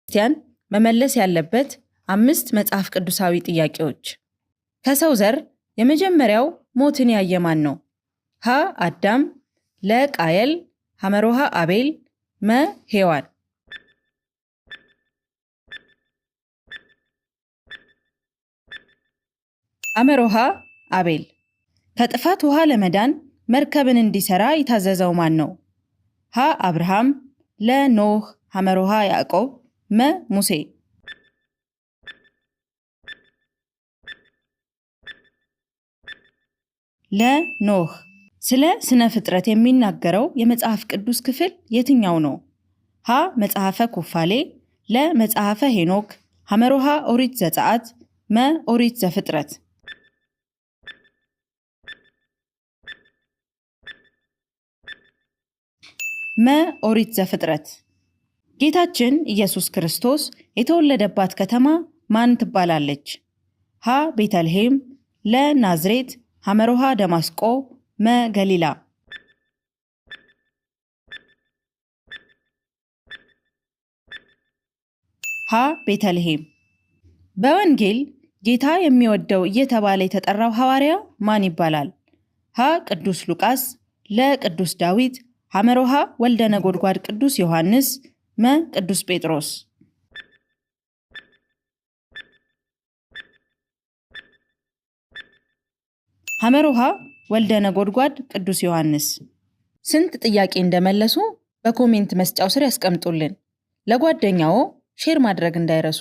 ክርስቲያን መመለስ ያለበት 5 መጽሐፍ ቅዱሳዊ ጥያቄዎች። ከሰው ዘር የመጀመሪያው ሞትን ያየ ማን ነው? ሀ አዳም፣ ለ ቃየል፣ ሐመሮሃ አቤል፣ መ ሔዋን። ሐመሮሃ አቤል። ከጥፋት ውሃ ለመዳን መርከብን እንዲሰራ የታዘዘው ማን ነው? ሀ አብርሃም፣ ለ ኖህ፣ ሐመሮሃ ያዕቆብ፣ መ ሙሴ። ለ ኖህ። ስለ ስነ ፍጥረት የሚናገረው የመጽሐፍ ቅዱስ ክፍል የትኛው ነው? ሀ መጽሐፈ ኩፋሌ፣ ለ መጽሐፈ ሄኖክ፣ ሐመሮሃ ኦሪት ዘጸአት፣ መ ኦሪት ዘፍጥረት። መ ኦሪት ዘፍጥረት። ጌታችን ኢየሱስ ክርስቶስ የተወለደባት ከተማ ማን ትባላለች? ሀ ቤተልሔም፣ ለ ናዝሬት፣ ሐመሮሃ ደማስቆ፣ መ ገሊላ። ሀ ቤተልሔም። በወንጌል ጌታ የሚወደው እየተባለ የተጠራው ሐዋርያ ማን ይባላል? ሀ ቅዱስ ሉቃስ፣ ለ ቅዱስ ዳዊት፣ ሐመሮሃ ወልደ ነጎድጓድ ቅዱስ ዮሐንስ፣ መ ቅዱስ ጴጥሮስ። ሐመሮሃ ወልደ ነጎድጓድ ቅዱስ ዮሐንስ። ስንት ጥያቄ እንደመለሱ በኮሜንት መስጫው ስር ያስቀምጡልን። ለጓደኛዎ ሼር ማድረግ እንዳይረሱ።